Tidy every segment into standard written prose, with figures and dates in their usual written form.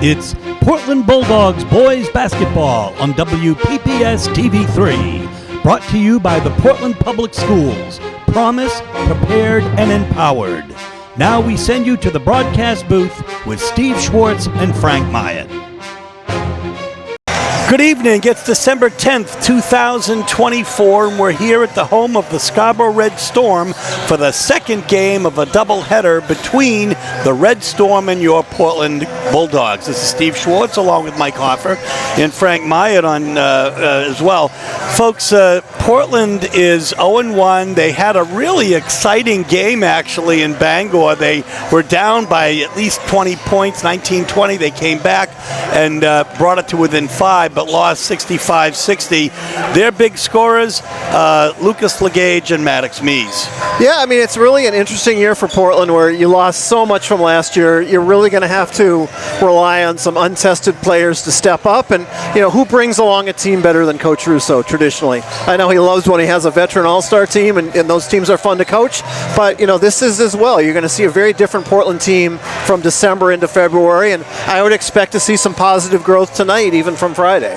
It's Portland Bulldogs boys basketball on WPPS TV3. Brought to you by the Portland Public Schools. Promise, prepared, and empowered. Now we send you to the broadcast booth with Steve Schwartz and Frank Myatt. Good evening. It's December 10th, 2024, and we're here at the home of the Scarborough Red Storm for the second game of a doubleheader between the Red Storm and your Portland Bulldogs. This is Steve Schwartz along with Mike Hoffer and Frank Myatt on as well. Folks, Portland is 0-1. They had a really exciting game, actually, in Bangor. They were down by at least 20 points, 19-20. They came back and brought it to within 5, but lost 65-60. Their big scorers, Lucas Legage and Maddox Mees. Yeah, I mean, it's really an interesting year for Portland where you lost so much from last year. You're really going to have to rely on some untested players to step up. And, you know, who brings along a team better than Coach Russo traditionally? I know he loves when he has a veteran all-star team, and those teams are fun to coach. But, you know, this is as well. You're going to see a very different Portland team from December into February. And I would expect to see some positive growth tonight, even from Friday.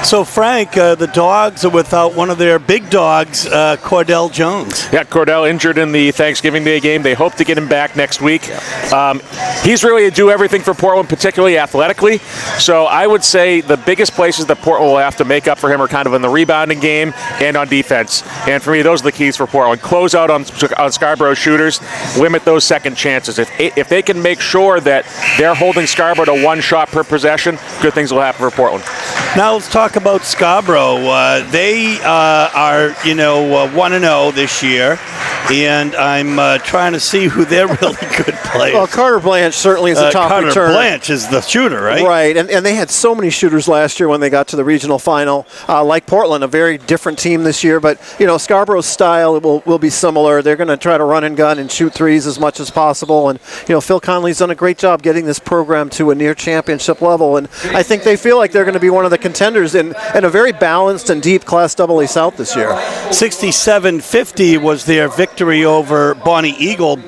So, Frank, the Dogs are without one of their big dogs, Cordell Jones. Yeah, Cordell injured in the Thanksgiving Day game. They hope to get him back next week. He's really a do everything for Portland, particularly athletically. So I would say the biggest places that Portland will have to make up for him are kind of in the rebounding game and on defense. And for me, those are the keys for Portland. Close out on Scarborough shooters, limit those second chances. If they can make sure that they're holding Scarborough to one shot per possession, good things will happen for Portland. Now let's talk about Scarborough. They are, 1-0 this year, and I'm trying to see who they're really good players. Well, Carter Blanche certainly is a top returner. Carter Blanche is the shooter, right? Right, and they had so many shooters last year when they got to the regional final. Like Portland, a very different team this year, but, Scarborough's style will be similar. They're going to try to run and gun and shoot threes as much as possible, and, Phil Conley's done a great job getting this program to a near championship level, and I think they feel like they're going to be one of the contenders in a very balanced and deep Class AA South this year. 67-50 was their victory over Bonnie Eagle,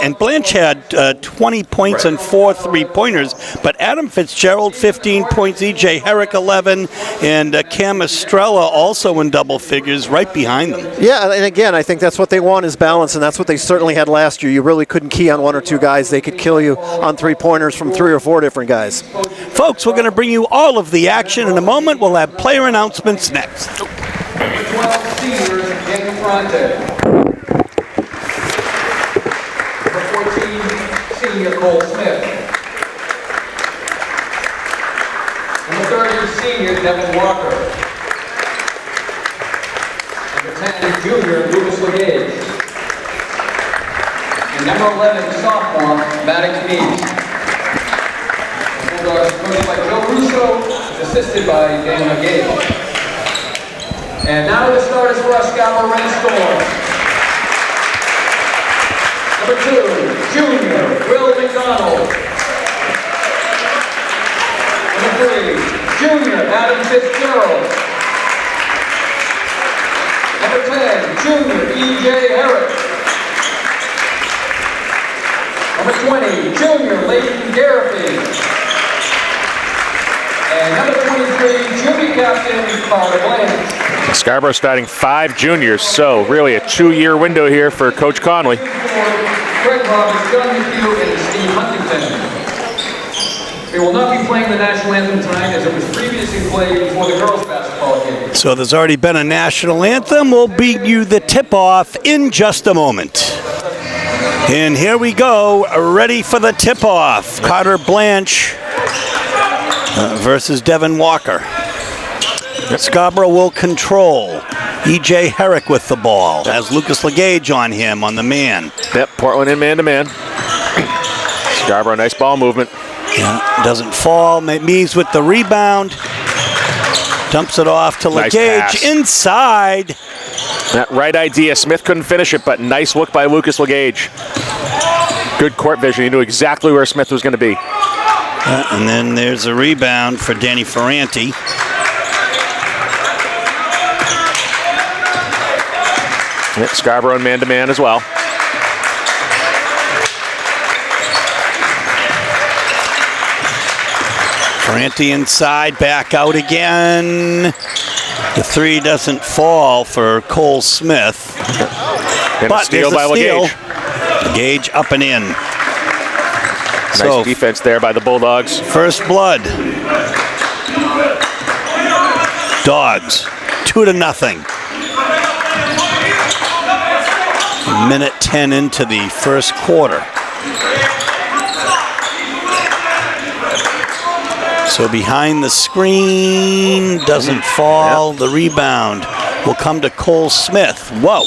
and Blanche had 20 points and 4 3-pointers, but Adam Fitzgerald 15 points, E.J. Herrick 11, and Cam Estrella also in double figures right behind them. Yeah, and again, I think that's what they want is balance, and that's what they certainly had last year. You really couldn't key on one or two guys. They could kill you on 3-pointers from 3 or 4 different guys. Folks, we're going to bring you all of the action in a moment. We'll have player announcements next. Number 12 senior, Daniel Fronte. Number 14 senior, Cole Smith. Number 30 senior, Devin Walker. Number 10 junior, Lucas Legage. And number 11 sophomore, Maddox Mees. Bulldogs coached by Joe Russo, assisted by Daniel Gage. And now the starters for our Scarborough Red Storm. Number 2, junior, Will McDonald. Number 3, junior, Adam Fitzgerald. Number 10, junior, E.J. Herrick. Number 20, junior, Leighton Garify. And number 23, junior captain, Carter Blanche. Scarborough starting 5 juniors, so really a 2-year window here for Coach Conley. Greg Roberts, John McHugh, and Steve Huntington. They will not be playing the national anthem tonight as it was previously played before the girls' basketball game. So there's already been a national anthem. We'll beat you the tip-off in just a moment. And here we go, ready for the tip-off. Carter Blanche versus Devin Walker. Scarborough will control. E.J. Herrick with the ball. Has Lucas Legage on him on the man. Yep, Portland in man-to-man. Scarborough, nice ball movement. Yeah, doesn't fall. Mees with the rebound. Dumps it off to Nice Legage. pass. Inside. That right idea. Smith couldn't finish it, but nice look by Lucas Legage. Good court vision. He knew exactly where Smith was going to be. And then there's a rebound for Danny Ferranti. Yep, Scarborough in man-to-man as well. Ferranti inside, back out again. The three doesn't fall for Cole Smith. And But a steal there's by a steal. LeGage. Gage up and in. Nice defense there by the Bulldogs. First blood. Dogs, 2-0. Minute 10 into the first quarter. So behind the screen, doesn't fall. The rebound will come to Cole Smith. Whoa,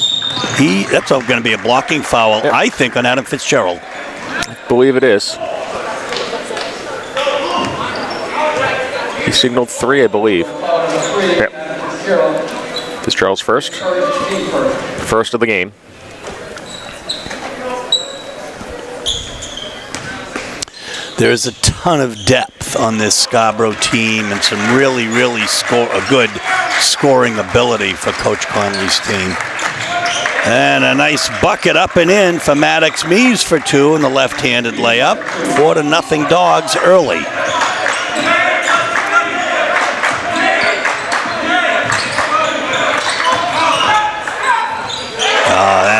that's going to be a blocking foul, I think, on Adam Fitzgerald. I believe it is. He signaled 3, I believe. Yep. Fitzgerald's first. First of the game. There's a ton of depth on this Scarborough team and some really, really good scoring ability for Coach Conley's team. And a nice bucket up and in for Maddox Mees for 2 in the left-handed layup. 4-0 Dogs early.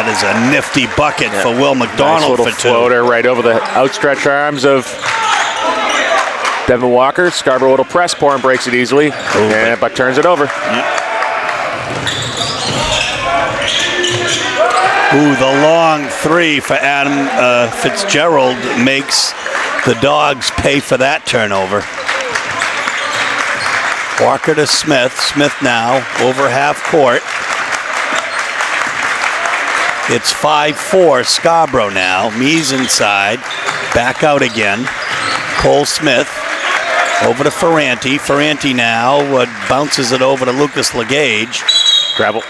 That is a nifty bucket for Will McDonald nice little for 2. Floater right over the outstretched arms of Devin Walker. Scarborough little press pour and breaks it easily, but turns it over. Ooh, the long 3 for Adam Fitzgerald makes the Dogs pay for that turnover. Walker to Smith. Smith now over half court. It's 5-4 Scarborough now. Mees inside. Back out again. Cole Smith over to Ferranti. Ferranti now bounces it over to Lucas LeGage. Travel.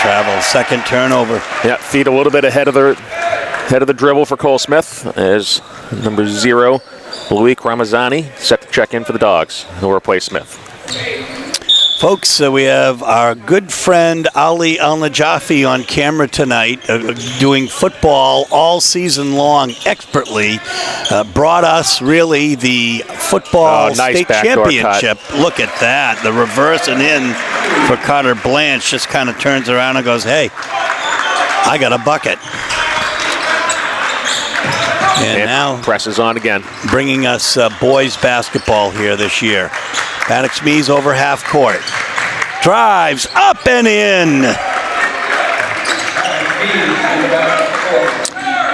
Travel. Second turnover. Yeah, feet a little bit ahead of the dribble for Cole Smith as number 0, Loic Ramazani, set to check in for the Dogs. He'll replace Smith. Folks, we have our good friend Ali Al-Najafi on camera tonight, doing football all season long expertly. Brought us really the football state championship. Look at that. The reverse and in for Carter Blanche just kind of turns around and goes, hey, I got a bucket. And now presses on again. Bringing us boys basketball here this year. Maddox Mees over half court. Drives up and in.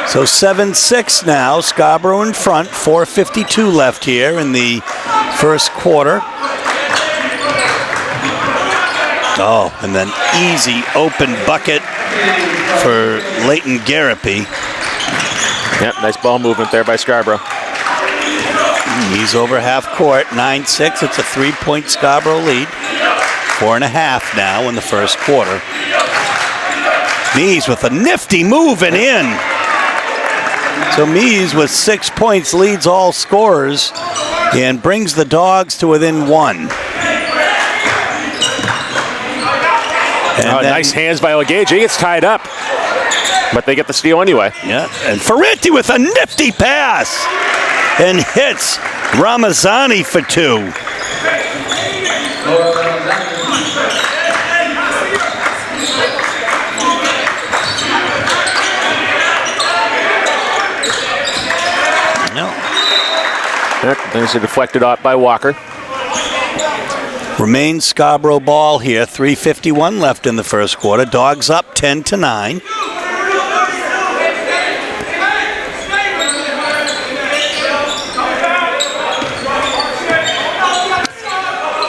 So 7-6 now. Scarborough in front. 4:52 left here in the first quarter. Oh, and then easy open bucket for Leighton Garapi. Yep, nice ball movement there by Scarborough. He's over half court, 9-6. It's a 3-point Scarborough lead. 4.5 now in the first quarter. Mees with a nifty move and in. So Mees with 6 points leads all scorers and brings the Dogs to within 1. Nice hands by LeGage. He gets tied up, but they get the steal anyway. Yeah, and Ferranti with a nifty pass and hits Ramazani for 2. No. There's a deflected off by Walker. Remains Scarborough ball here. 3:51 left in the first quarter. Dogs up 10-9.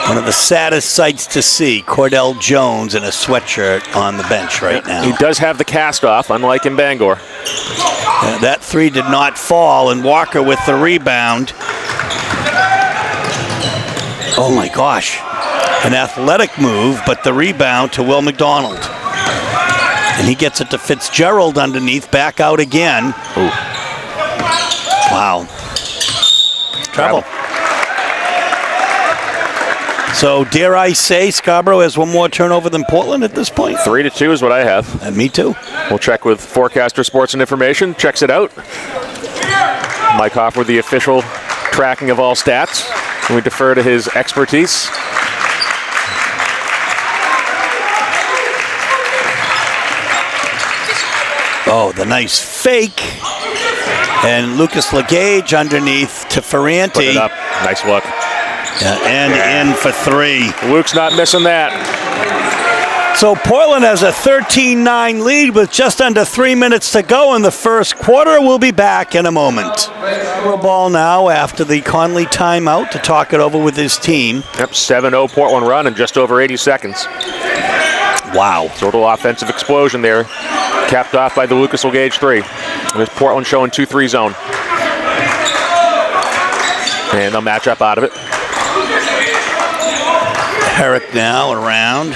One of the saddest sights to see, Cordell Jones in a sweatshirt on the bench right now. He does have the cast off, unlike in Bangor. That 3 did not fall, and Walker with the rebound. Oh my gosh. An athletic move, but the rebound to Will McDonald. And he gets it to Fitzgerald underneath, back out again. Ooh. Wow. Trouble. So, dare I say, Scarborough has one more turnover than Portland at this point? 3-2 is what I have. Me too. We'll check with Forecaster Sports and Information. Checks it out. Mike Hoff with the official tracking of all stats. We defer to his expertise. Oh, the nice fake. And Lucas Legage underneath to Ferranti. Put it up. Nice look. In for 3. Luke's not missing that. So Portland has a 13-9 lead with just under 3 minutes to go in the first quarter. We'll be back in a moment. Ball now after the Conley timeout to talk it over with his team. Yep, 7-0 Portland run in just over 80 seconds. Wow. Total offensive explosion there. Capped off by the Lucas Legage 3. There's Portland showing 2-3 zone. And they'll match up out of it. Herrick now around.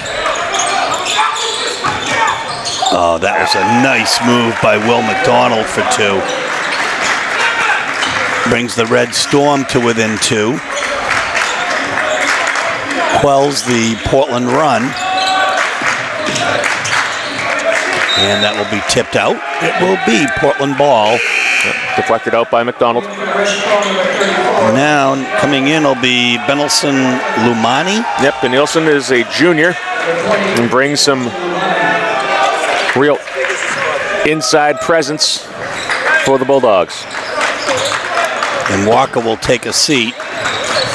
Oh, that was a nice move by Will McDonald for 2. Brings the Red Storm to within 2. Quells the Portland run. And that will be tipped out. It will be Portland ball. Deflected out by McDonald. Now coming in will be Benelson Lumani. Yep, Benelson is a junior and brings some real inside presence for the Bulldogs. And Walker will take a seat.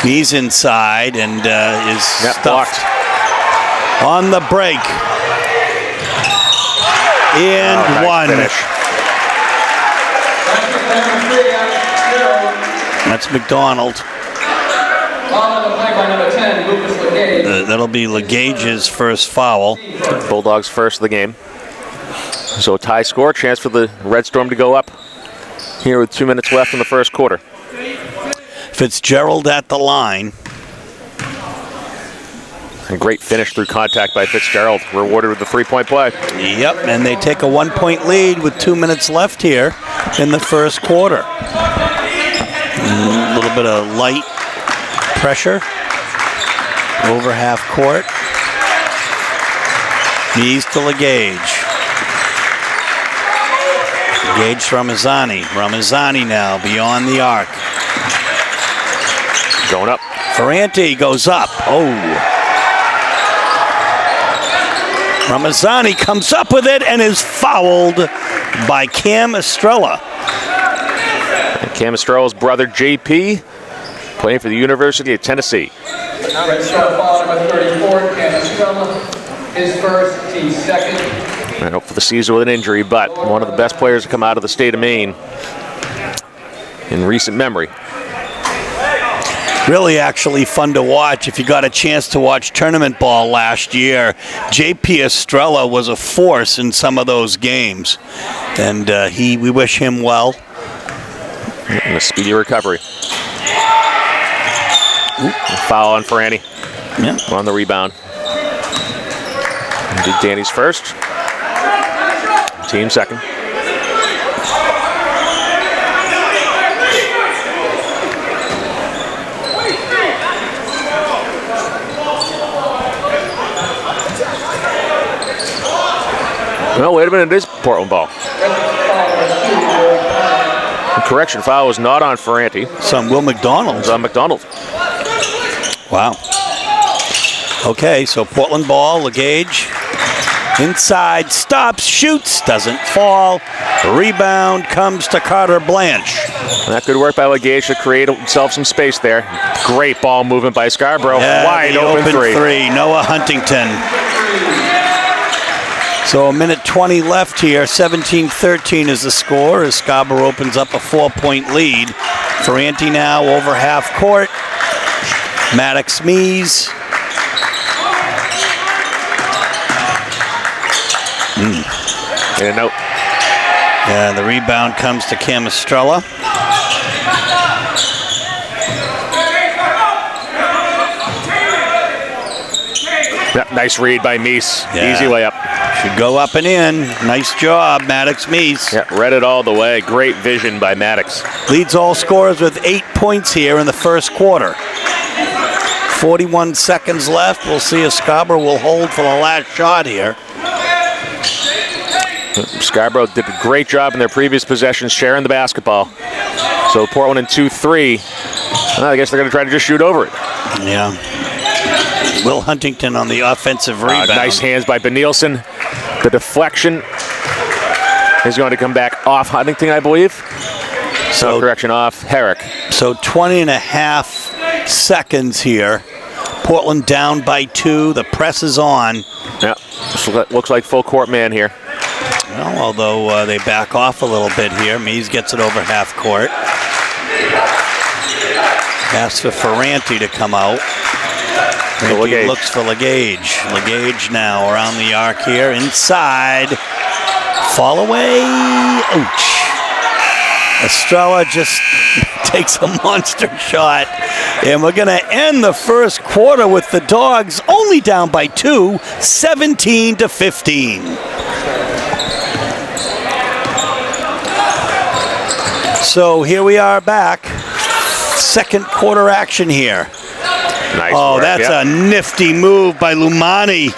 He's inside and is stuffed on the break. And nice one. Finish. That's McDonald. That'll be Legage's first foul. Bulldogs first of the game. So a tie score, chance for the Red Storm to go up here with 2 minutes left in the first quarter. Fitzgerald at the line. A great finish through contact by Fitzgerald, rewarded with the 3-point play. Yep, and they take a 1-point lead with 2 minutes left here in the first quarter. A little bit of light pressure over half court. Knees to Legage. Legage to Ramazani. Ramazani now beyond the arc. Going up. Ferranti goes up. Oh. Ramazani comes up with it and is fouled by Cam Estrella. And Cam Estrella's brother, JP, playing for the University of Tennessee. Red Star foul number 34, Cam Estrella, his first, team second. And out for the season with an injury, but one of the best players to come out of the state of Maine in recent memory. Really actually fun to watch. If you got a chance to watch tournament ball last year, JP Estrella was a force in some of those games. And we wish him well. And a speedy recovery. Foul on Ferranti. Yeah. On the rebound. Did Danny's first. Team second. No, wait a minute, it is Portland ball. The correction, foul was not on Ferranti. It's on Will McDonald. It was on McDonald. Wow. Okay, so Portland ball, Legage. Inside, stops, shoots, doesn't fall. The rebound comes to Carter Blanche. And that good work by Legage to create himself some space there. Great ball movement by Scarborough. Yeah, wide open three. Noah Huntington. So a minute 20 left here. 17-13 is the score as Scarborough opens up a 4-point lead. Ferranti now over half court. Maddox Mees. In and out. Yeah, the rebound comes to Cam Estrella. Yep, nice read by Meese. Yeah. Easy layup. Should go up and in. Nice job, Maddox Meese. Yeah, read it all the way. Great vision by Maddox. Leads all scorers with 8 points here in the first quarter. 41 seconds left. We'll see if Scarborough will hold for the last shot here. Scarborough did a great job in their previous possessions sharing the basketball. So Portland in 2-3. Well, I guess they're going to try to just shoot over it. Yeah. Will Huntington on the offensive rebound. Nice hands by Benilson. The deflection is going to come back off Huntington, I believe. So correction, off Herrick. So 20 and a half seconds here. Portland down by 2. The press is on. Yeah, looks like full court man here. Well, although they back off a little bit here. Mees gets it over half court. Asks for Ferranti to come out. Ferranti looks for Legage. Legage now around the arc here. Inside. Fall away. Ouch. Estrella just takes a monster shot. And we're going to end the first quarter with the Dogs only down by 2, 17-15. So here we are back. Second quarter action here. Nice work, that's a nifty move by Lumani.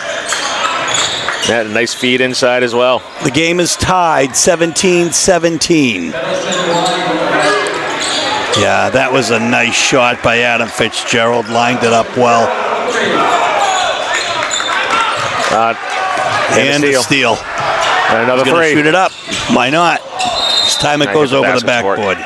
Yeah, nice feed inside as well. The game is tied 17-17. Yeah, that was a nice shot by Adam Fitzgerald. Lined it up well. And a steal. And another He's gonna three. shoot it up. Why not? This time it goes over the backboard.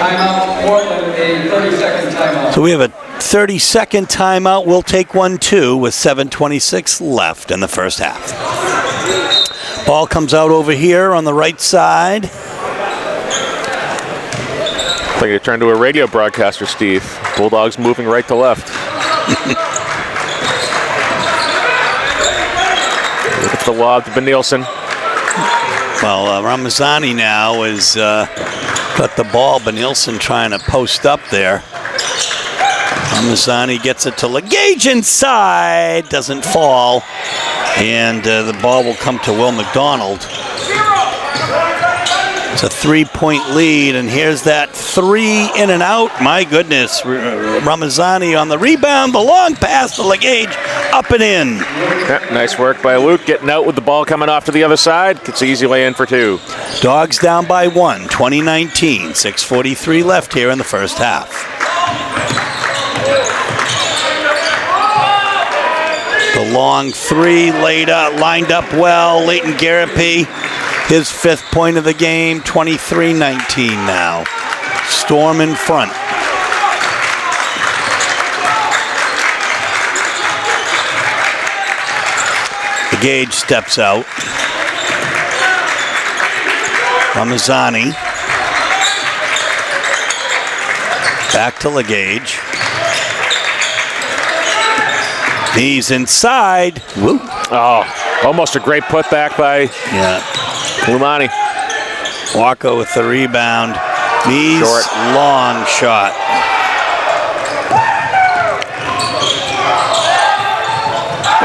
Timeout, Portland, a 30-second timeout. So we have a 30-second timeout. We'll take one, too, with 7:26 left in the first half. Ball comes out over here on the right side. I think you turned to a radio broadcaster, Steve. Bulldogs moving right to left. It's the lob to Benilson. Well, Ramazani now is got the ball. Benilson trying to post up there. Ramazani gets it to Legage inside. Doesn't fall. And the ball will come to Will McDonald. It's a 3-point lead, and here's that 3 in and out. My goodness, Ramazani on the rebound, the long pass to Legage, up and in. Yeah, nice work by Luke, getting out with the ball coming off to the other side. Gets the easy way in for 2. Dogs down by 1, 20-19, 6:43 left here in the first half. The long 3 lined up well. Leighton Garapi, his 5th point of the game, 23-19 now. Storm in front. The Gage steps out. Ramazani. Back to Legage. He's inside. Woo. Oh, almost a great putback by Lumani. Walker with the rebound. Knees, short. Long shot.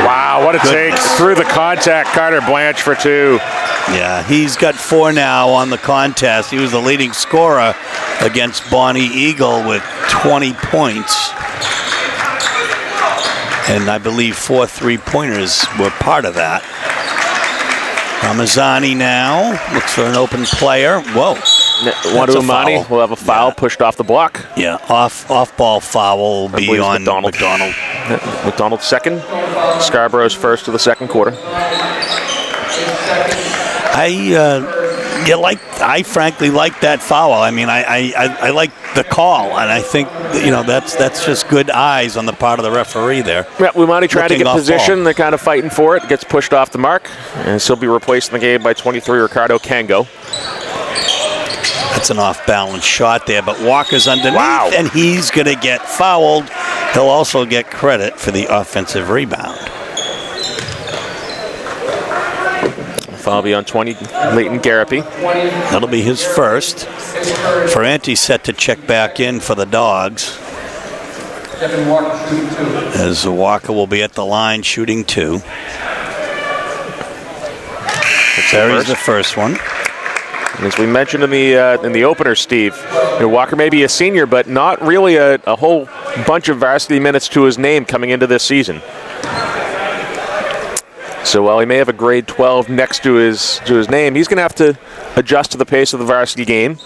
Wow, what a take. Through the contact, Carter Blanche for 2. Yeah, he's got 4 now on the contest. He was the leading scorer against Bonnie Eagle with 20 points. And I believe 4 3-pointers were part of that. Ramazani now looks for an open player. Whoa. One to Umani will have a foul pushed off the block. Yeah, off-ball foul will be on McDonald. McDonald's second. Scarborough's first of the second quarter. I frankly like that foul. I mean, I like the call, and I think that's just good eyes on the part of the referee there. Yeah, Umani trying to get position. Ball. They're kind of fighting for it. Gets pushed off the mark, and he'll be replaced in the game by 23, Ricardo Kango. That's an off-balance shot there, but Walker's underneath, and he's going to get fouled. He'll also get credit for the offensive rebound. Foul be on 20, Leighton Garapi. That'll be his first. Ferranti set to check back in for the Dogs. As Walker will be at the line shooting 2. There's the first one. And as we mentioned in the opener, Steve, Walker may be a senior, but not really a whole bunch of varsity minutes to his name coming into this season. So while he may have a grade 12 next to his name, he's going to have to adjust to the pace of the varsity game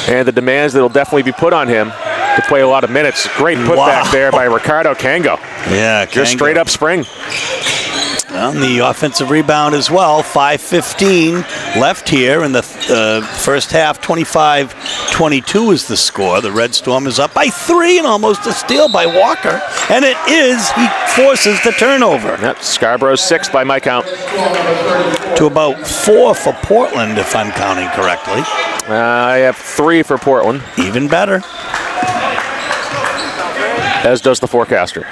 and the demands that will definitely be put on him to play a lot of minutes. Great putback there by Ricardo Kango. Yeah, just straight up spring. On the offensive rebound as well. 5:15 left here in the first half. 25-22 is the score. The Red Storm is up by 3 and almost a steal by Walker. And it is, he forces the turnover. Yep, Scarborough's 6th by my count. To about 4 for Portland, if I'm counting correctly. I have 3 for Portland. Even better. As does the forecaster.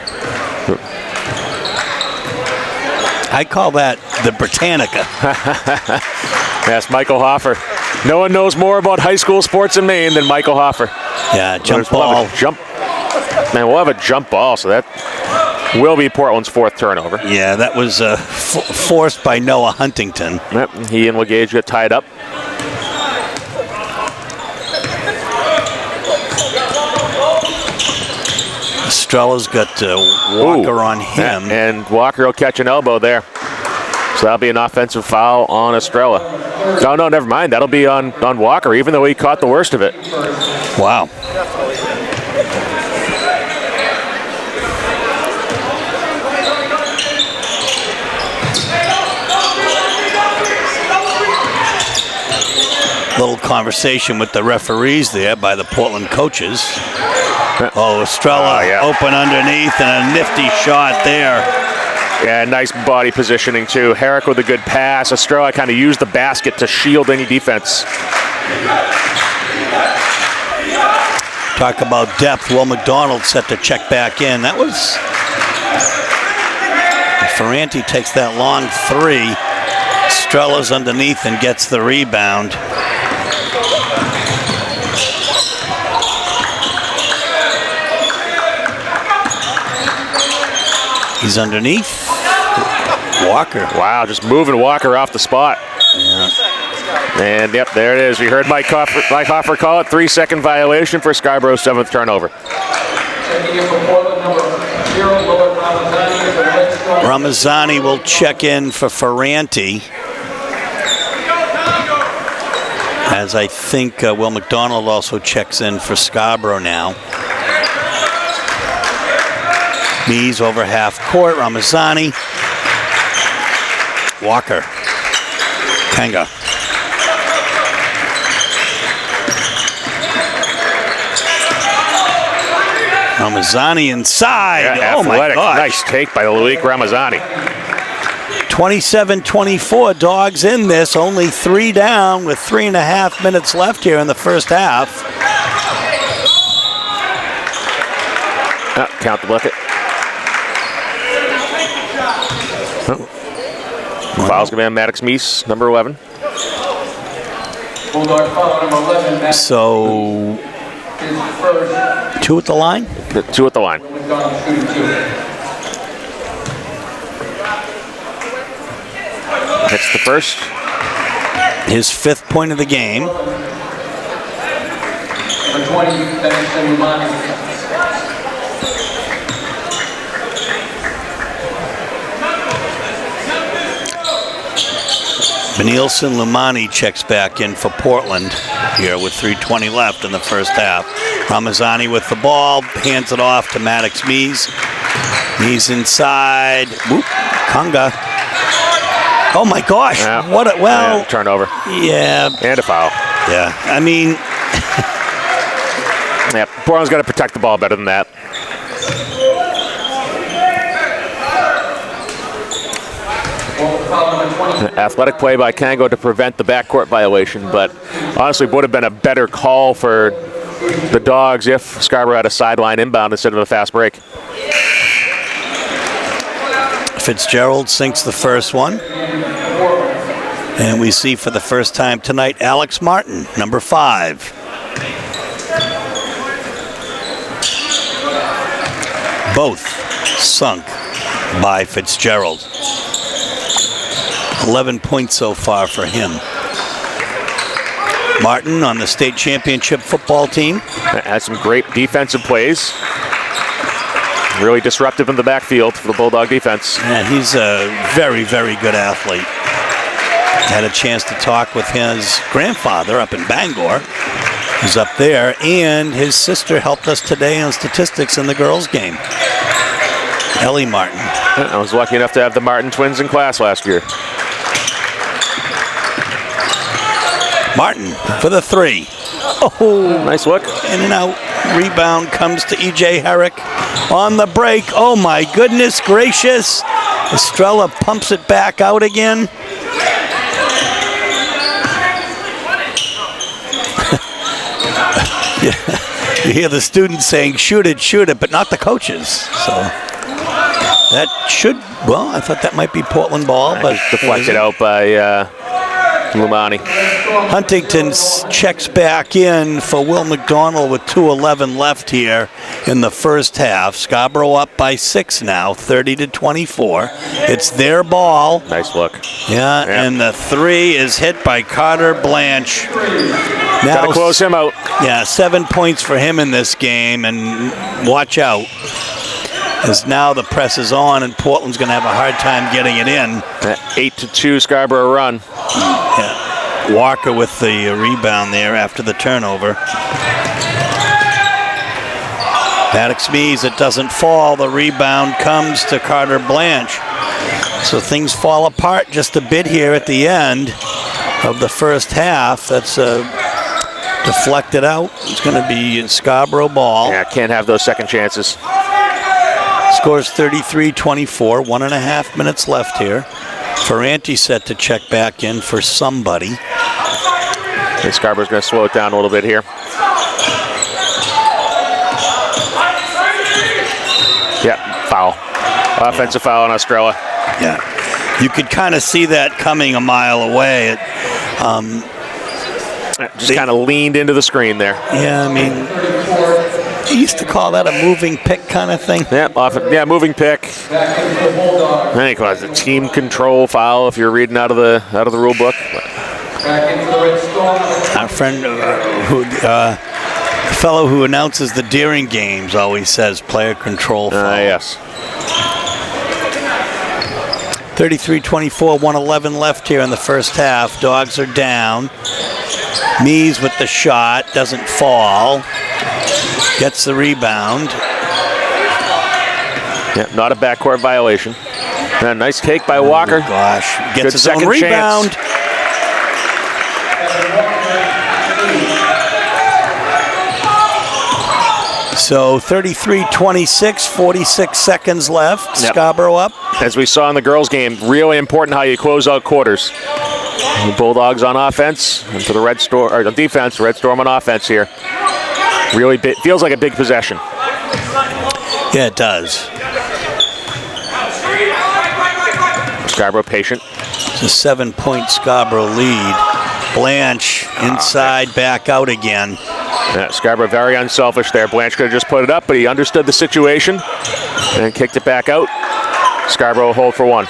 I call that the Britannica. Yes, Michael Hoffer. No one knows more about high school sports in Maine than Michael Hoffer. Yeah, jump ball. Man, we'll have a jump ball, so that will be Portland's 4th turnover. Yeah, that was forced by Noah Huntington. Yep, he and LeGage got tied up. Estrella's got Walker on him. And Walker will catch an elbow there. So that'll be an offensive foul on Estrella. No, never mind. That'll be on Walker, even though he caught the worst of it. Wow. Little conversation with the referees there by the Portland coaches. Oh, Estrella open underneath and a nifty shot there. Yeah, nice body positioning too. Herrick with a good pass. Estrella kind of used the basket to shield any defense. Talk about depth. Will McDonald set to check back in. That was... Ferranti takes that long 3. Estrella's underneath and gets the rebound. He's underneath. Walker. Wow, just moving Walker off the spot. Yeah. And yep, there it is. We heard Mike Hoffer call it. 3-second violation for Scarborough's 7th turnover. Ramazani will check in for Ferranti. As I think Will McDonald also checks in for Scarborough now. Mees over half court. Ramazani. Walker. Kanga. Ramazani inside. Yeah, oh my athletic. gosh. Nice take by Loic Ramazani. 27-24, Dogs in this. Only 3 down with 3.5 minutes left here in the first half. Count the bucket. Foul's going to be on Maddox Meese, number 11. So, 2 at the line? 2 at the line. Hits the first. His 5th point of the game. Benilson Lumani checks back in for Portland here with 3:20 left in the first half. Ramazani with the ball, hands it off to Maddox Mees. Mees inside. Whoop, Kanga. Oh my gosh! Yeah. What a turnover. Yeah. And a foul. Yeah. I mean. Yeah. Portland's got to protect the ball better than that. Athletic play by Kango to prevent the backcourt violation, but honestly would have been a better call for the Dogs if Scarborough had a sideline inbound instead of a fast break. Fitzgerald sinks the first one. And we see for the first time tonight Alex Martin, number 5. Both sunk by Fitzgerald. 11 points so far for him. Martin on the state championship football team. Had some great defensive plays. Really disruptive in the backfield for the Bulldog defense. Yeah, he's a very, very good athlete. Had a chance to talk with his grandfather up in Bangor, who's up there, and his sister helped us today on statistics in the girls' game. Ellie Martin. I was lucky enough to have the Martin twins in class last year. Martin for the 3. Oh, nice look. In and out. Rebound comes to E.J. Herrick on the break. Oh my goodness gracious. Estrella pumps it back out again. You hear the students saying, shoot it, but not the coaches. So that should, well, I thought that might be Portland ball, but deflected out by Lumani. Huntington checks back in for Will McDonald with 2:11 left here in the first half. Scarborough up by 6 now, 30-24. It's their ball. Nice look. Yeah, and the 3 is hit by Carter Blanche. Now, gotta close him out. Yeah, 7 points for him in this game, and watch out. As now the press is on, and Portland's going to have a hard time getting it in. 8-2 Scarborough run. Yeah. Walker with the rebound there after the turnover. Maddox Mees, it doesn't fall. The rebound comes to Carter Blanche. So things fall apart just a bit here at the end of the first half. That's deflected out. It's going to be Scarborough ball. Yeah, can't have those second chances. Scores 33-24, 1.5 minutes left here. Ferranti set to check back in for somebody. I think Scarborough's going to slow it down a little bit here. Yeah, foul. Offensive foul on Estrella. Yeah, you could kind of see that coming a mile away. Just kind of leaned into the screen there. Yeah, I mean, he used to call that a moving pick kind of thing. Yeah, moving pick. I think it was a team control foul if you're reading out of the rule book. Our friend, the fellow who announces the Deering games, always says player control foul. Yes. 33-24, 1:11 left here in the first half. Dogs are down. Mees with the shot, doesn't fall. Gets the rebound. Yeah, not a backcourt violation. And a nice take by Walker. Oh gosh, gets his own second rebound. Chance. So 33-26, 46 seconds left. Yep. Scarborough up. As we saw in the girls' game, really important how you close out quarters. The Bulldogs on offense, and for the Red Storm, or the defense, Red Storm on offense here. Really feels like a big possession. Yeah, it does. Scarborough patient. It's a 7-point Scarborough lead. Blanche inside, back out again. Yeah, Scarborough very unselfish there. Blanche could have just put it up, but he understood the situation and kicked it back out. Scarborough hold for 1.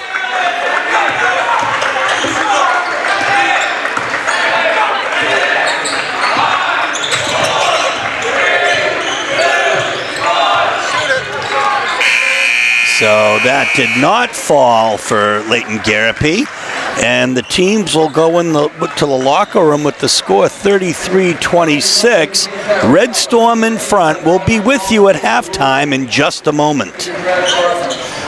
So that did not fall for Leighton Garapi. And the teams will go to the locker room with the score 33-26. Red Storm in front. We'll be with you at halftime in just a moment.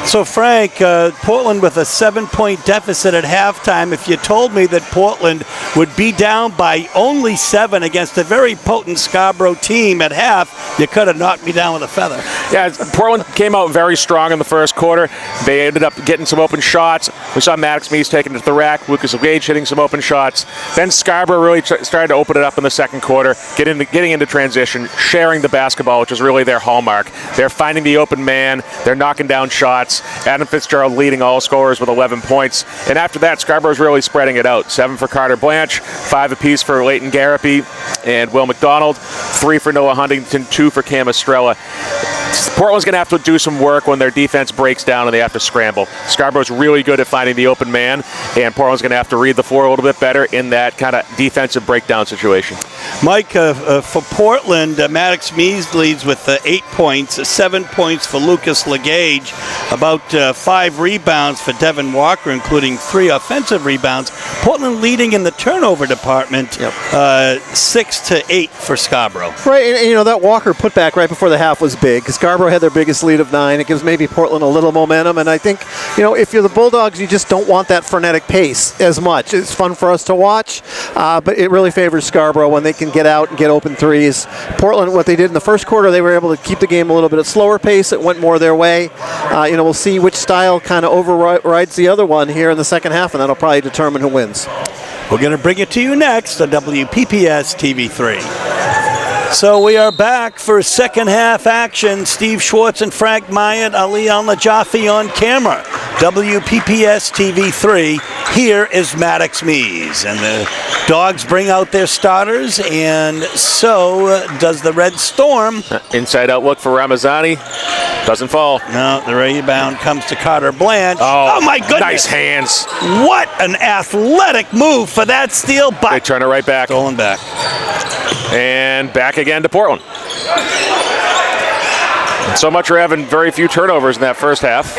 So, Frank, Portland with a 7-point deficit at halftime. If you told me that Portland would be down by only 7 against a very potent Scarborough team at half, you could have knocked me down with a feather. Yeah, Portland came out very strong in the first quarter. They ended up getting some open shots. We saw Maddox Mees taking it to the rack, Lucas Gage hitting some open shots. Then Scarborough really started to open it up in the second quarter, getting into transition, sharing the basketball, which is really their hallmark. They're finding the open man. They're knocking down shots. Adam Fitzgerald leading all scorers with 11 points. And after that, Scarborough's really spreading it out. 7 for Carter Blanche, 5 apiece for Leighton Garapi and Will McDonald, 3 for Noah Huntington, 2 for Cam Estrella. Portland's going to have to do some work when their defense breaks down and they have to scramble. Scarborough's really good at finding the open man, and Portland's going to have to read the floor a little bit better in that kind of defensive breakdown situation. Mike, for Portland, Maddox Mees leads with 8 points, 7 points for Lucas Legage, about 5 rebounds for Devin Walker, including 3 offensive rebounds. Portland leading in the turnover department, 6-8 for Scarborough. Right, and that Walker putback right before the half was big. Scarborough had their biggest lead of 9. It gives maybe Portland a little momentum, and I think, if you're the Bulldogs, you just don't want that frenetic pace as much. It's fun for us to watch, but it really favors Scarborough when they can get out and get open threes. Portland, what they did in the first quarter, they were able to keep the game a little bit at slower pace. It went more their way. We'll see which style kind of overrides the other one here in the second half, and that'll probably determine who wins. We're going to bring it to you next on WPPS TV3. So we are back for second half action. Steve Schwartz and Frank Myatt, Ali Al-Najafi on camera. WPPS TV3. Here is Maddox Mees. And the Dogs bring out their starters, and so does the Red Storm. Inside out look for Ramazani. Doesn't fall. No, the rebound comes to Carter Blanche. Oh my goodness. Nice hands. What an athletic move for that steal. But they turn it right back. Stolen back. And back again to Portland. And so much for having very few turnovers in that first half.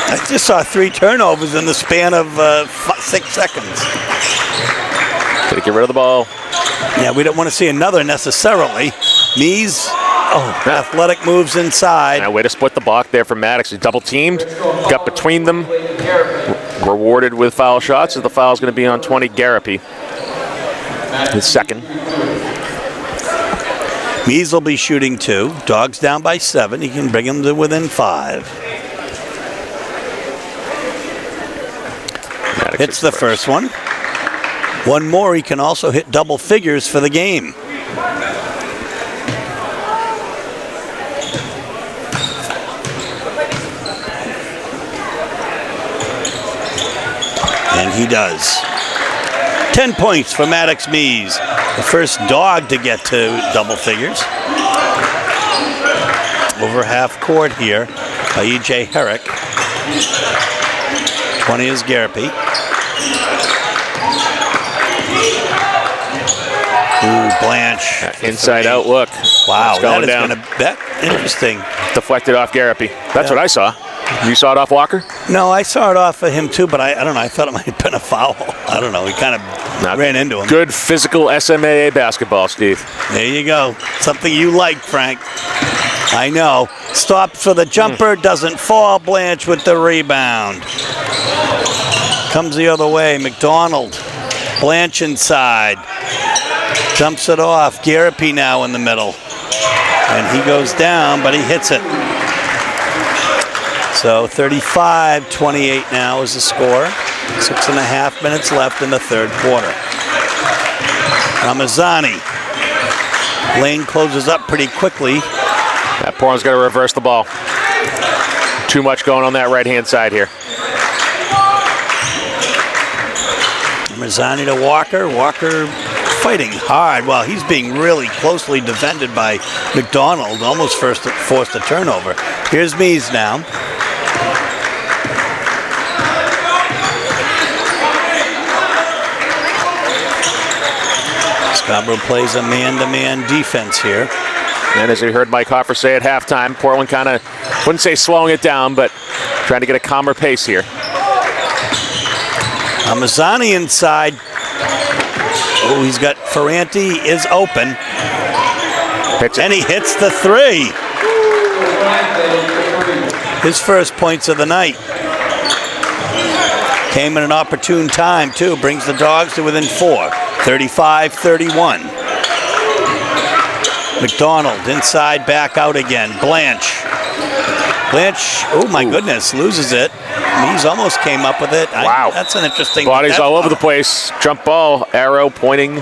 I just saw 3 turnovers in the span of 6 seconds. Gotta get rid of the ball. Yeah, we don't want to see another necessarily. Mees, athletic moves inside. And a way to split the block there from Maddox. He double teamed, got between them, rewarded with foul shots, as the foul is going to be on 20 Garapi. His second. Mees will be shooting 2. Dogs down by 7. He can bring them to within 5. Hits the first one. One more, he can also hit double figures for the game. And he does. 10 points for Maddox Mees, the first Dog to get to double figures. Over half court here by E.J. Herrick. 20 is Garapi. Ooh, Blanche. Inside out look. Wow, that is going to bet. Interesting. Deflected off Garapi. That's what I saw. You saw it off Walker? No, I saw it off of him too, but I don't know. I thought it might have been a foul. I don't know. He kind of ran into him. Good physical SMAA basketball, Steve. There you go. Something you like, Frank. I know. Stops for the jumper, doesn't fall. Blanche with the rebound. Comes the other way. McDonald. Blanche inside. Jumps it off. Garapi now in the middle. And he goes down, but he hits it. So 35-28 now is the score. 6.5 minutes left in the third quarter. Ramazani. Lane closes up pretty quickly. That Portland's got to reverse the ball. Too much going on that right-hand side here. Ramazani to Walker. Walker fighting hard. Well, he's being really closely defended by McDonald. Almost forced a turnover. Here's Mees now. Scarborough plays a man-to-man defense here. And as we heard Mike Hoffer say at halftime, Portland kind of, wouldn't say slowing it down, but trying to get a calmer pace here. Ramazani inside. Oh, he's got Ferranti is open. And he hits the 3. His first points of the night. Came at an opportune time, too. Brings the Dogs to within 4. 35-31. McDonald inside, back out again. Blanche, oh my goodness, loses it. Mees almost came up with it. Wow. That's an interesting. Bodies all over the place. Jump ball, arrow pointing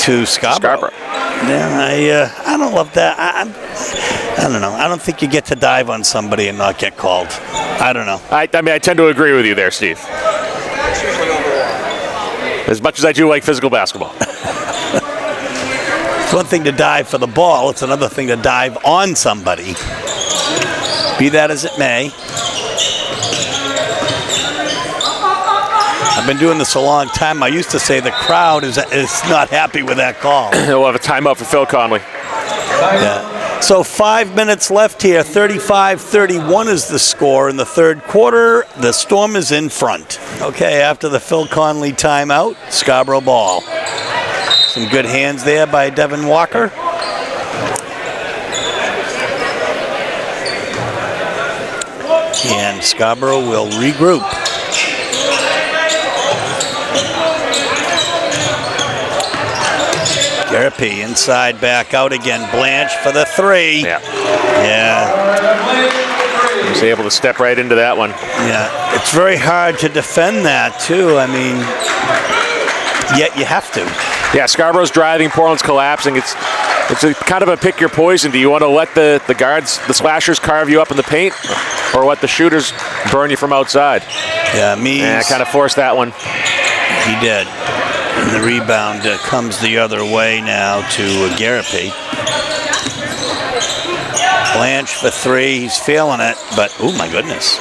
to Scarborough. Yeah, I don't love that. I don't know. I don't think you get to dive on somebody and not get called. I don't know. I mean, I tend to agree with you there, Steve. As much as I do like physical basketball. It's one thing to dive for the ball. It's another thing to dive on somebody. Be that as it may. I've been doing this a long time. I used to say the crowd is not happy with that call. We'll have a timeout for Phil Conley. Yeah. So 5 minutes left here. 35-31 is the score in the third quarter. The Storm is in front. Okay, after the Phil Conley timeout, Scarborough ball. Some good hands there by Devin Walker. And Scarborough will regroup. Garapi inside, back out again. Blanche for the three. Yeah. Yeah. He was able to step right into that one. Yeah. It's very hard to defend that, too. I mean, yet you have to. Yeah, Scarborough's driving, Portland's collapsing. It's a kind of a pick your poison. Do you want to let the guards, the slashers, carve you up in the paint, or let the shooters burn you from outside? Yeah, kind of forced that one. He did. And the rebound comes the other way now to Garapi. Blanche for three. He's feeling it, but oh my goodness.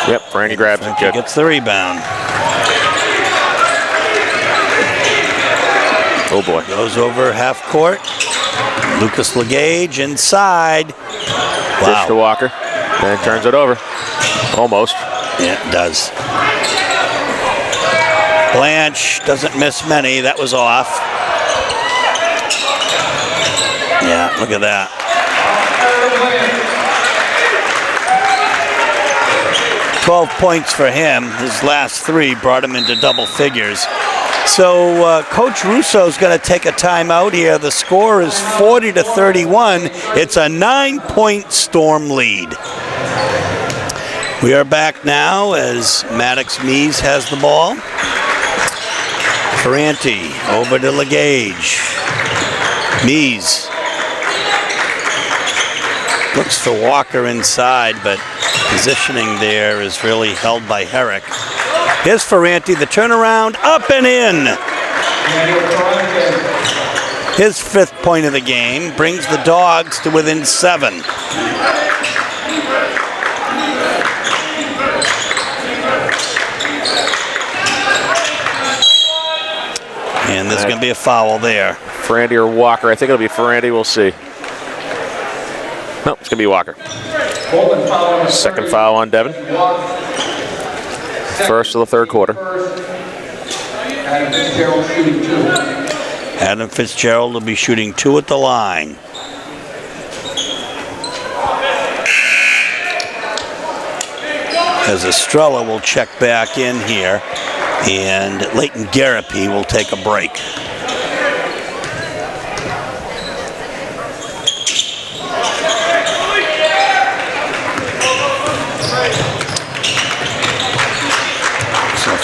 Yep, Randy grabs it. Good. Gets the rebound. Oh boy. Goes over half court. Lucas Legage inside. Dish to Walker. Then turns it over. Almost. Yeah, it does. Blanche doesn't miss many. That was off. Yeah, look at that. 12 points for him. His last three brought him into double figures. So Coach Russo's going to take a timeout here. The score is 40-31. It's a 9-point Storm lead. We are back now as Maddox Mees has the ball. Ferranti over to Legage. Mees looks for Walker inside, but positioning there is really held by Herrick. Here's Ferranti, the turnaround, up and in. His 5th point of the game brings the Dogs to within 7. And there's going to be a foul there. Ferranti or Walker. I think it'll be Ferranti. We'll see. No, it's going to be Walker. Second foul on Devin. First of the third quarter. Adam Fitzgerald will be shooting 2 at the line. As Estrella will check back in here, and Leighton Garapi will take a break.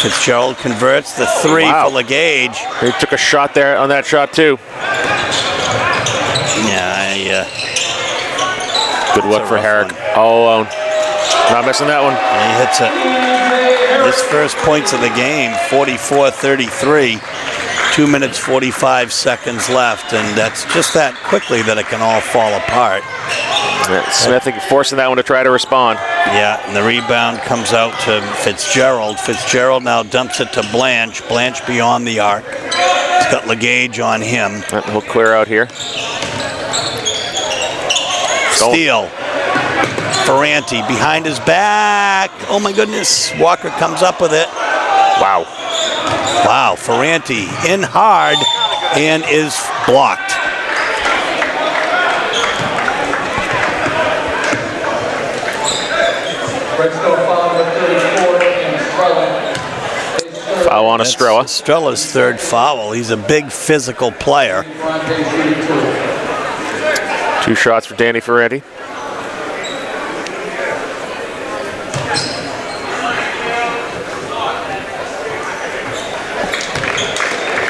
Fitzgerald converts the 3 for Legage. He took a shot there on that shot too. Yeah, good look for Herrick. All alone. Not missing that one. And he hits it. His first points of the game, 44-33. 2 minutes, 45 seconds left, and that's just that quickly that it can all fall apart. Yeah, Smith forcing that one to try to respond. Yeah, and the rebound comes out to Fitzgerald. Fitzgerald now dumps it to Blanche. Blanche beyond the arc. He's got Legage on him. He'll clear out here. Steal. Ferranti behind his back. Oh my goodness. Walker comes up with it. Wow. Wow, Ferranti in hard and is blocked. Foul on Estrella. Estrella's 3rd foul. He's a big physical player. 2 shots for Danny Ferranti.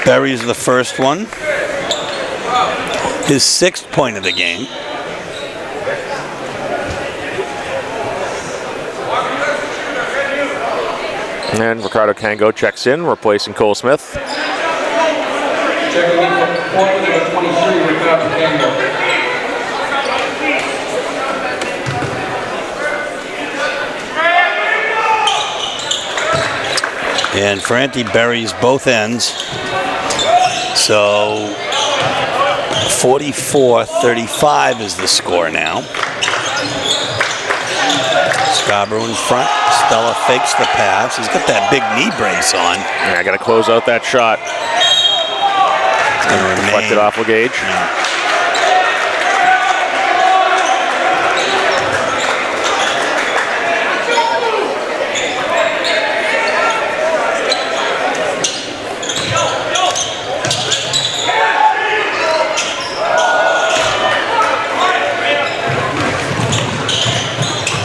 Buries the first one. His 6th point of the game. And Ricardo Kango checks in, replacing Cole Smith. Checking in for Portland, number 23, Ricardo Kango. And Ferranti buries both ends. So 44-35 is the score now. Scarborough in front. Stella fakes the pass. He's got that big knee brace on. Yeah, I got to close out that shot. Deflected off Legage. Yeah.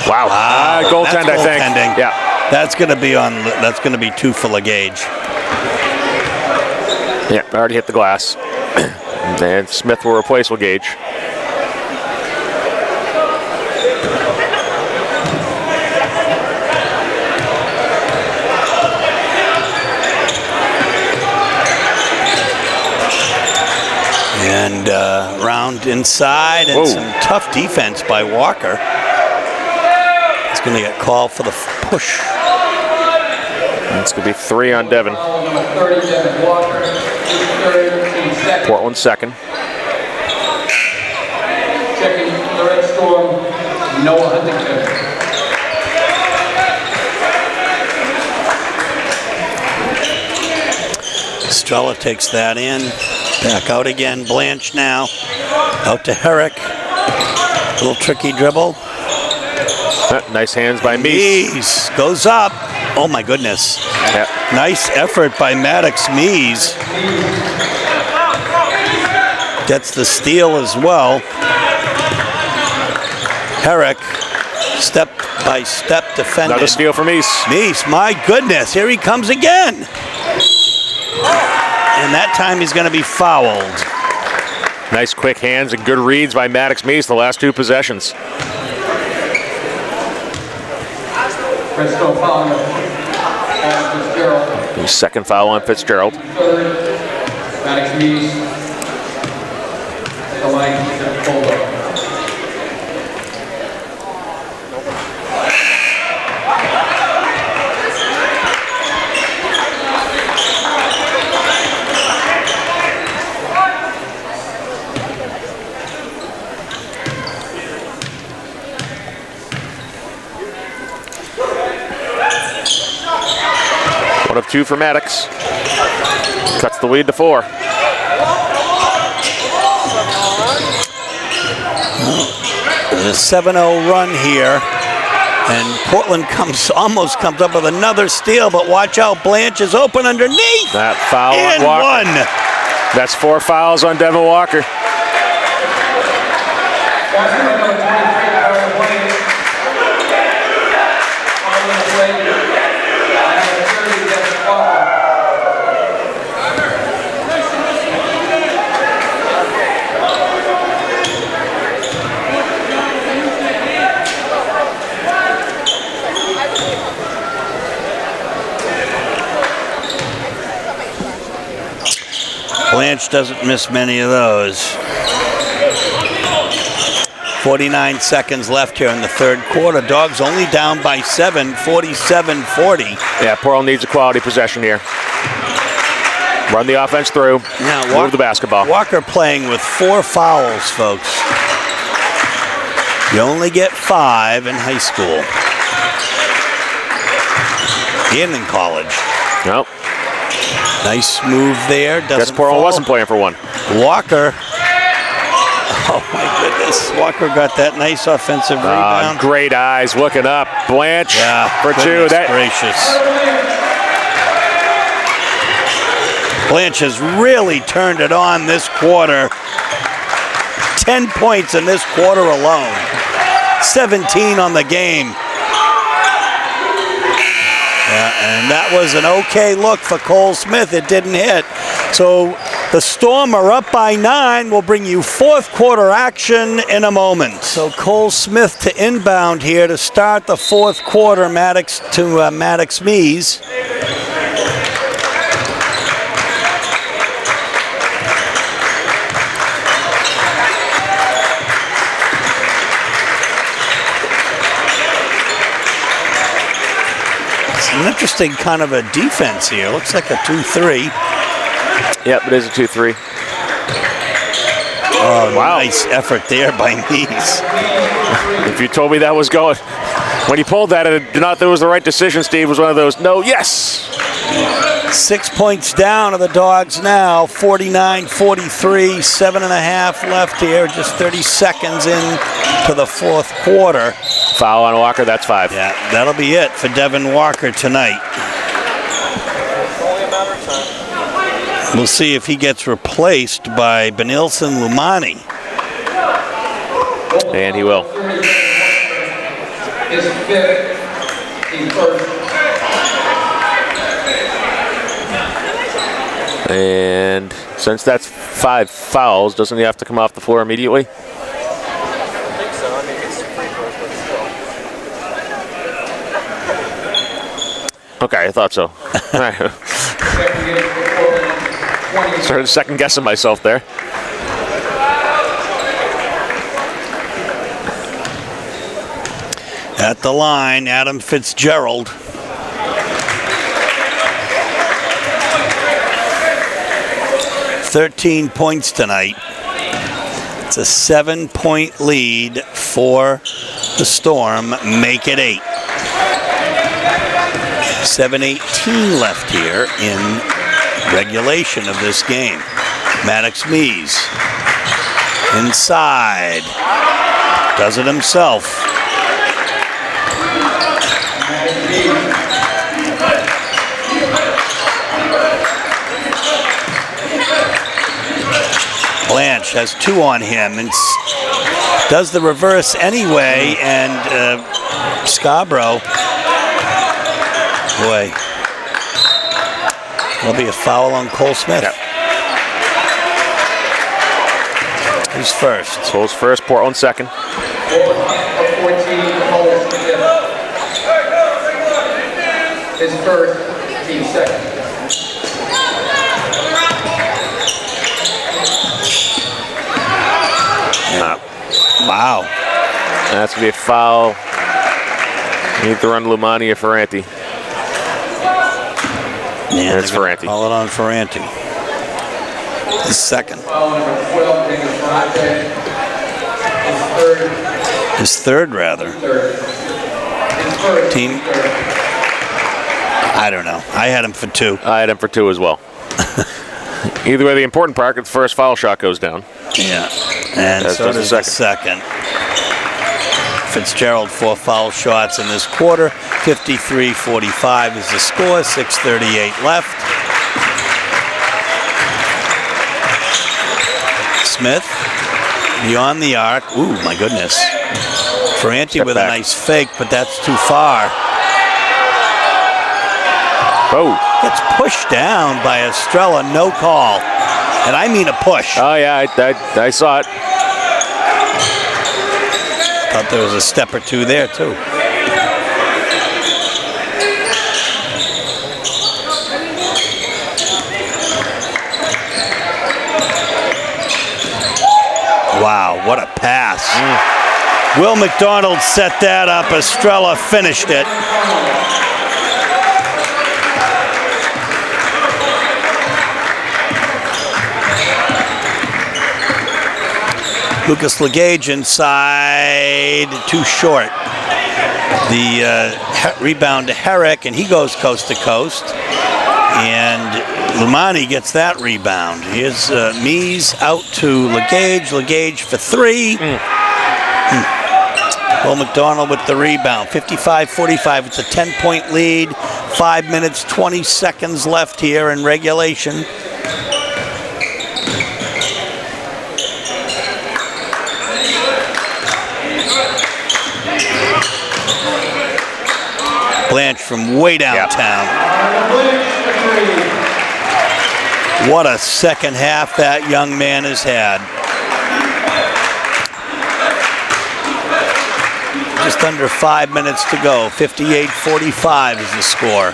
Wow. Goaltend, I think. Yeah. That's going to be on. That's going to be 2 for Legage. Yeah, already hit the glass. And Smith will replace Legage. And round inside, and Whoa. some tough defense by Walker. He's going to get called for the push. It's going to be 3 on Devin. Number 30, Devin Walker. Second. Portland second. Checking the Red Storm, Noah Huntington. Estrella takes that in. Back out again. Blanche now. Out to Herrick. Little tricky dribble. Nice hands by Mies. Mies goes up. Oh my goodness. Yeah. Nice effort by Maddox Mies. Gets the steal as well. Herrick, step by step defended. Another steal for Mies. Mies, my goodness, here he comes again. And that time he's going to be fouled. Nice quick hands and good reads by Maddox Mies the last 2 possessions. Red Storm foul on Fitzgerald. Second foul on Fitzgerald. Third, Maddox Mies. The line pulled up. One of 2 for Maddox. Cuts the lead to 4. There's a 7-0 run here. And Portland almost comes up with another steal, but watch out, Blanche is open underneath. That foul and on Walker. 1. That's 4 fouls on Devin Walker. Blanche doesn't miss many of those. 49 seconds left here in the third quarter. Dogs only down by 7, 47-40. Yeah, Portland needs a quality possession here. Run the offense through. Now, move the basketball. Walker playing with 4 fouls, folks. You only get 5 in high school. And in college. Nope. Nice move there. Guess Portland wasn't playing for 1. Walker. Oh my goodness. Walker got that nice offensive rebound. Great eyes looking up. Blanche for 2. Goodness gracious. Blanche has really turned it on this quarter. 10 points in this quarter alone. 17 on the game. Yeah, and that was an okay look for Cole Smith. It didn't hit. So the Storm are up by 9. We'll bring you fourth quarter action in a moment. So Cole Smith to inbound here to start the fourth quarter. Maddox to Maddox Mies. It's an interesting kind of a defense here. Looks like a 2-3. Yep, it is a 2-3. Oh, wow. Nice effort there by Mees. If you told me that was going, when he pulled that, and did not think it was the right decision, Steve, was one of those, no, yes. 6 points down of the Dogs now, 49-43, 7.5 left here, just 30 seconds in to the fourth quarter. Foul on Walker, that's 5. Yeah, that'll be it for Devin Walker tonight. We'll see if he gets replaced by Benilson Lumani. And he will. His fifth, team first. And since that's 5 fouls, doesn't he have to come off the floor immediately? Okay, I thought so. All right. Started second guessing myself there. At the line, Adam Fitzgerald. $13 points tonight. It's a 7-point lead for the Storm. Make it 8. 7:18 left here in regulation of this game. Maddox Mees inside. Does it himself. Blanche has 2 on him and does the reverse anyway, and Scarborough, boy, there'll be a foul on Cole Smith. Yep. Who's first? Cole's first, Portland second. 14, Cole Smith. His first, team second. Wow. That's going to be a foul. You need to run Lumani or Ferranti. Yeah, it's Ferranti. Call it on Ferranti. His second. Foul number 12, Daniel Ferranti. His third, rather. Team. I don't know. I had him for 2. I had him for 2 as well. Either way, the important part, the first foul shot goes down. Yeah. And so does the second. Fitzgerald 4 foul shots in this quarter. 53-45 is the score. 6:38 left. Smith beyond the arc. Ooh, my goodness. Ferranti with a nice fake, but that's too far. Oh. Gets pushed down by Estrella, no call. And I mean a push. Oh, yeah, I saw it. Thought there was a step or 2 there, too. Wow, what a pass. Will McDonald set that up. Estrella finished it. Lucas Legage inside, too short. The rebound to Herrick, and he goes coast to coast. And Lumani gets that rebound. Here's Mees out to Legage. Legage for 3. Will McDonald with the rebound. 55-45. It's a 10-point lead. 5 minutes, 20 seconds left here in regulation. Blanche from way downtown. What a second half that young man has had. Just under 5 minutes to go. 58-45 is the score.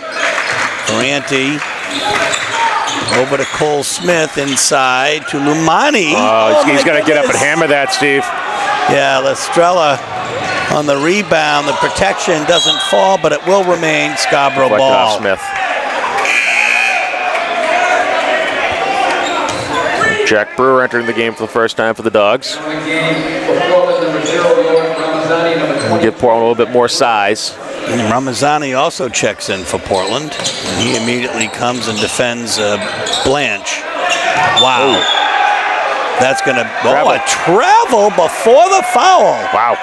Ferranti over to Cole Smith inside to Lumani. Oh, he's got to get up and hammer that, Steve. Yeah, Estrella on the rebound. The protection doesn't fall, but it will remain Scarborough Deflected ball. off Smith. Jack Brewer entering the game for the first time for the Dogs. We'll give Portland a little bit more size. And Ramazani also checks in for Portland. And he immediately comes and defends Blanche. Wow. Ooh. That's going to... Travel. a travel before the foul. Wow.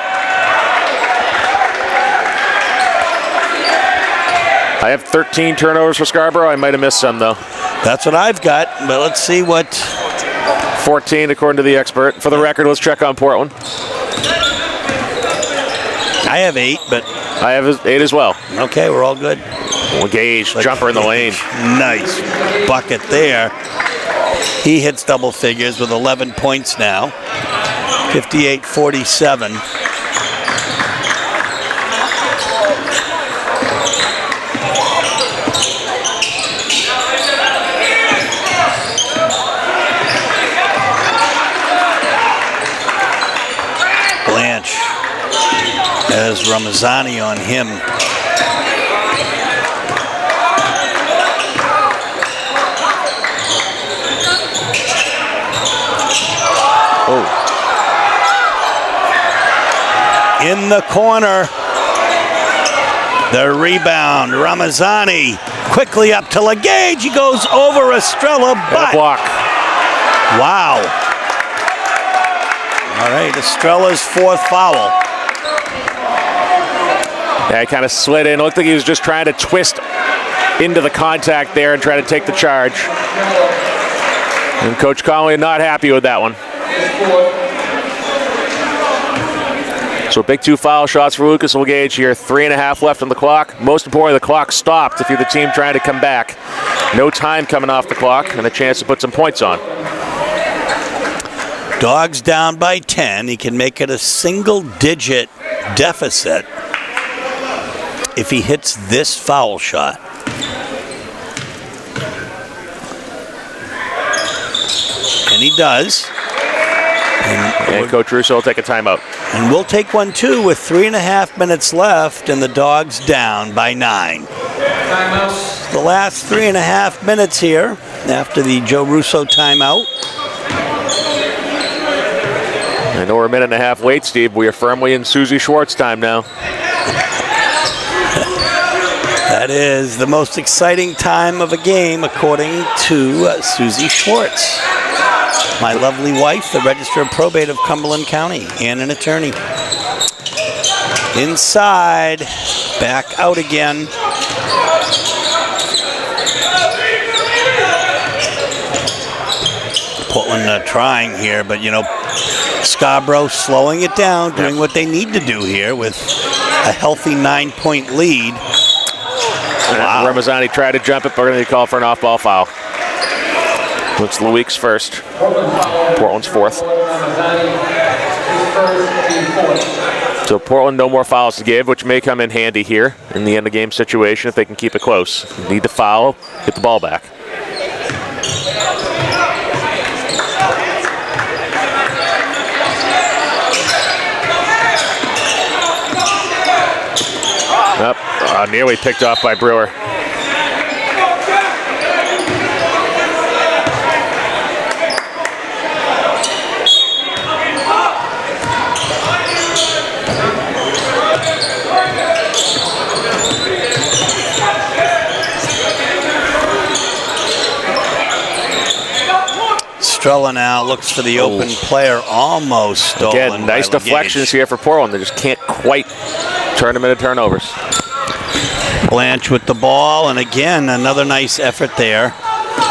I have 13 turnovers for Scarborough. I might have missed some, though. That's what I've got, but let's see what... 14, according to the expert. For the record, let's check on Portland. I have 8, but... I have 8 as well. Okay, we're all good. Gage, jumper in the lane. Nice bucket there. He hits double figures with 11 points now. 58-47. Blanche has Ramazani on him. Oh. In the corner. The rebound. Ramazani quickly up to Legage. He goes over Estrella, but... block. Wow. All right, Estrella's 4th foul. Yeah, he kind of slid in. It looked like he was just trying to twist into the contact there and try to take the charge. And Coach Conley not happy with that one. So big 2 foul shots for Lucas Legage here. 3.5 left on the clock. Most importantly, the clock stopped if you're the team trying to come back. No time coming off the clock and a chance to put some points on. Dogs down by 10. He can make it a single-digit deficit if he hits this foul shot. And he does. And Coach Russo will take a timeout. And we'll take one too with 3.5 minutes left and the Dogs down by 9. Timeout. The last 3.5 minutes here after the Joe Russo timeout. I know we're a minute and a half late, Steve. We are firmly in Susie Schwartz time now. That is the most exciting time of a game, according to Susie Schwartz, my lovely wife, the Register of Probate of Cumberland County, and an attorney. Inside, back out again. Portland trying here, but you know, Scarborough slowing it down, doing what they need to do here with a healthy 9-point lead. Wow. Ramazani tried to jump it, but we're going to call for an off-ball foul. It's Luik's first. Portland's 4th. So Portland, no more fouls to give, which may come in handy here in the end-of-game situation if they can keep it close. Need to foul, get the ball back. Nearly picked off by Brewer. Estrella now looks for the open player, almost stolen. Again, nice deflections here for Portland. They just can't quite turn them into turnovers. Blanche with the ball, and again, another nice effort there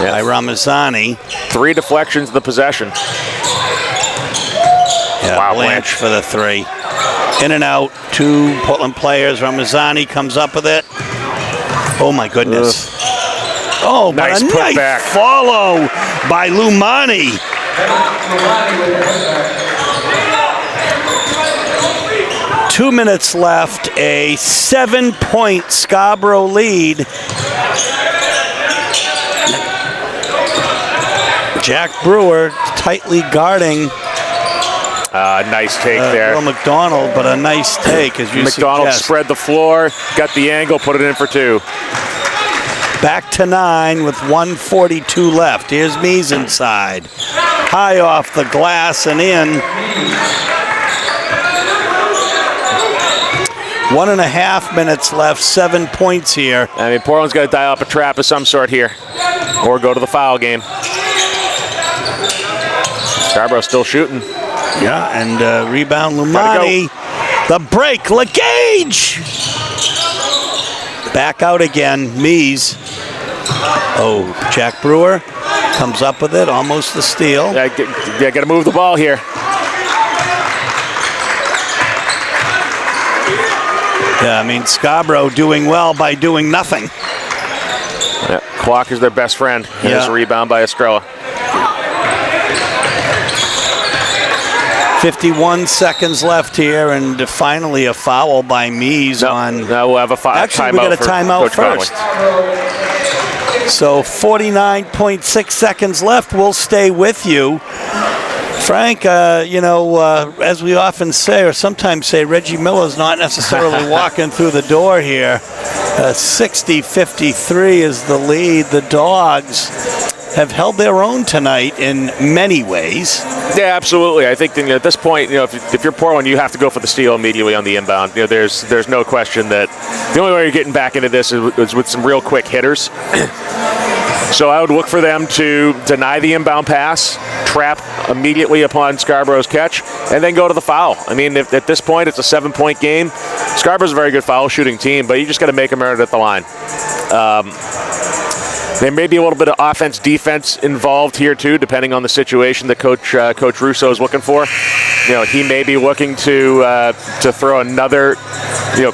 by Ramazani. 3 deflections in the possession. Yeah, Wow, Blanche for the 3. In and out, 2 Portland players. Ramazani comes up with it. Oh my goodness. Oh, nice but a nice putback. follow by Lumani. 2 minutes left, a 7-point Scarborough lead. Jack Brewer tightly guarding Nice take there. Will McDonald, but a nice take, as you McDonald suggest. spread the floor, got the angle, put it in for 2. Back to 9 with 1:42 left. Here's Mies inside. High off the glass and in. 1.5 minutes left, 7 points here. I mean, Portland's got to dial up a trap of some sort here, or go to the foul game. Scarborough still shooting. Yeah, and rebound Lumani. The break, Legage! Back out again, Mies. Oh, Jack Brewer comes up with it, almost the steal. Yeah, got to move the ball here. Yeah, I mean, Scarborough doing well by doing nothing. Yeah, clock is their best friend. There's a rebound by Estrella. 51 seconds left here, and finally a foul by Mies on. Now we'll have a Actually, timeout. we got a timeout Coach first. Conley. So 49.6 seconds left. We'll stay with you. Frank, as we often say, or sometimes say, Reggie Miller's not necessarily walking through the door here. 60-53 is the lead. The Dogs have held their own tonight in many ways. Yeah, absolutely. I think at this point, if you're Portland, you have to go for the steal immediately on the inbound. There's no question that the only way you're getting back into this is with some real quick hitters. So I would look for them to deny the inbound pass, trap immediately upon Scarborough's catch, and then go to the foul. I mean, at this point, it's a 7-point game. Scarborough's a very good foul shooting team, but you just got to make them earn it at the line. There may be a little bit of offense-defense involved here too, depending on the situation that Coach Russo is looking for. He may be looking to throw another,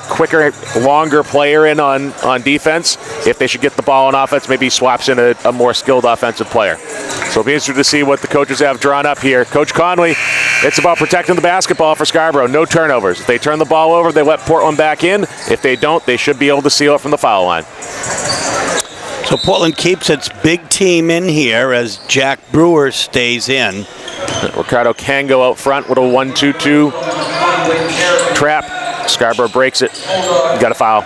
quicker, longer player in on defense. If they should get the ball on offense, maybe he swaps in a more skilled offensive player. So it'll be interesting to see what the coaches have drawn up here. Coach Conley, it's about protecting the basketball for Scarborough. No turnovers. If they turn the ball over, they let Portland back in. If they don't, they should be able to seal it from the foul line. So Portland keeps its big team in here as Jack Brewer stays in. Ricardo Kango out front with a 1-2-2 trap. Scarborough breaks it. Got a foul.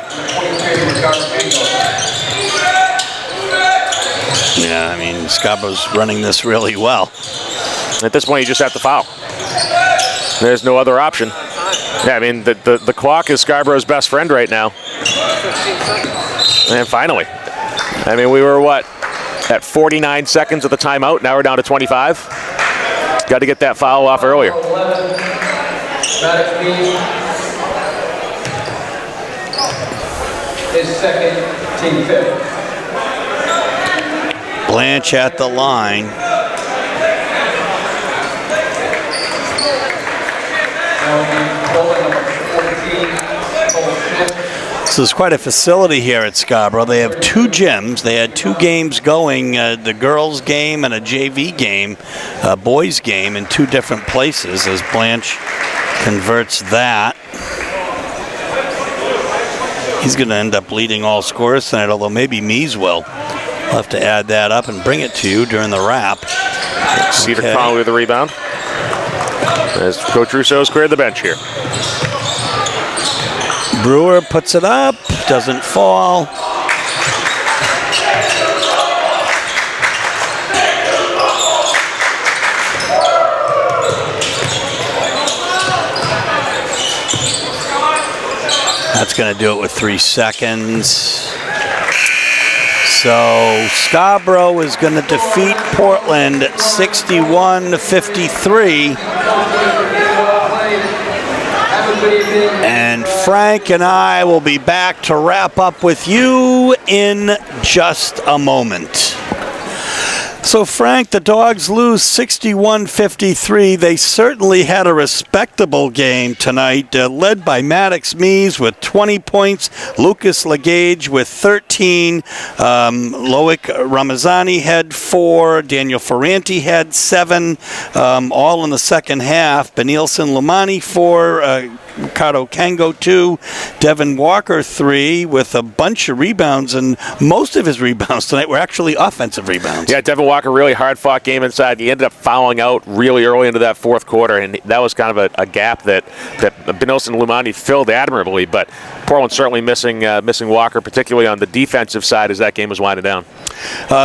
Yeah, I mean, Scarborough's running this really well. At this point, you just have to foul. There's no other option. Yeah, I mean, the clock is Scarborough's best friend right now. And finally. I mean, we were, at 49 seconds of the timeout. Now we're down to 25. Got to get that foul off earlier. His second, team fifth. Blanche at the line. So there's quite a facility here at Scarborough. They have 2 gyms. They had 2 games going, the girls' game and a JV game, a boys' game in 2 different places as Blanche converts that. He's going to end up leading all scorers tonight, although maybe Mies will. We'll have to add that up and bring it to you during the wrap. Cedar Conley with the rebound. As Coach Russo has cleared the bench here. Brewer puts it up, doesn't fall. That's going to do it with 3 seconds. So Scarborough is going to defeat Portland 61-53. And Frank and I will be back to wrap up with you in just a moment. So Frank, the Dogs lose 61-53. They certainly had a respectable game tonight, led by Maddox Mies with 20 points, Lucas Legage with 13, Loic Ramazani had 4, Daniel Ferranti had 7, all in the second half. Benilson Lumani 4, Ricardo Kango 2, Devin Walker 3, with a bunch of rebounds, and most of his rebounds tonight were actually offensive rebounds. Yeah, Devin Walker, really hard-fought game inside. He ended up fouling out really early into that fourth quarter, and that was kind of a gap that Benos and Lumani filled admirably, but Portland certainly missing Walker, particularly on the defensive side as that game was winding down.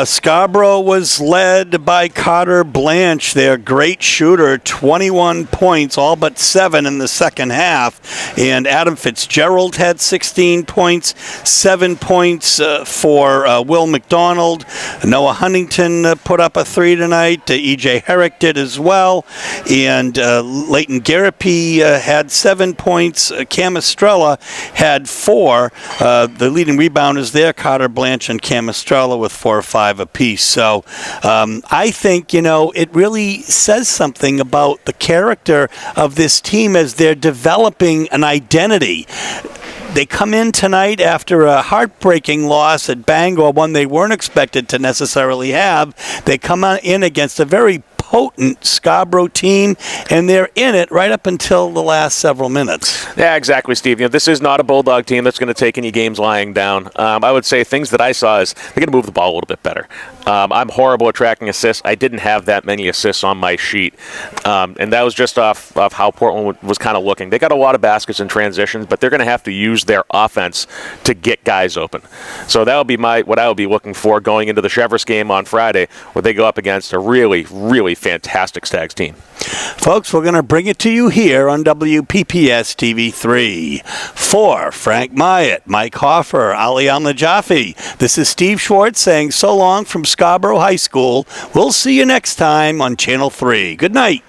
Scarborough was led by Carter Blanche, their great shooter, 21 points, all but 7 in the second half. And Adam Fitzgerald had 16 points, 7 points for Will McDonald. Noah Huntington put up a 3 tonight. E.J. Herrick did as well. And Leighton Garapi had 7 points. Cam Estrella had 4. The leading rebounders there, Carter Blanche and Cam Estrella, with 4 or 5 apiece. So I think, it really says something about the character of this team as they're developing an identity. They come in tonight after a heartbreaking loss at Bangor, one they weren't expected to necessarily have. They come in against a very potent Scarborough team, and they're in it right up until the last several minutes. Yeah, exactly, Steve. This is not a Bulldog team that's going to take any games lying down. I would say things that I saw is they're going to move the ball a little bit better. I'm horrible at tracking assists. I didn't have that many assists on my sheet, and that was just off how Portland was kind of looking. They got a lot of baskets and transitions, but they're going to have to use their offense to get guys open. So that would be what I would be looking for going into the Chevrolet game on Friday, where they go up against a really, really fantastic Stags team. Folks, we're going to bring it to you here on WPPS TV3. For Frank Myatt, Mike Hoffer, Ali Al-Najafi, this is Steve Schwartz saying so long from Scarborough High School. We'll see you next time on Channel 3. Good night.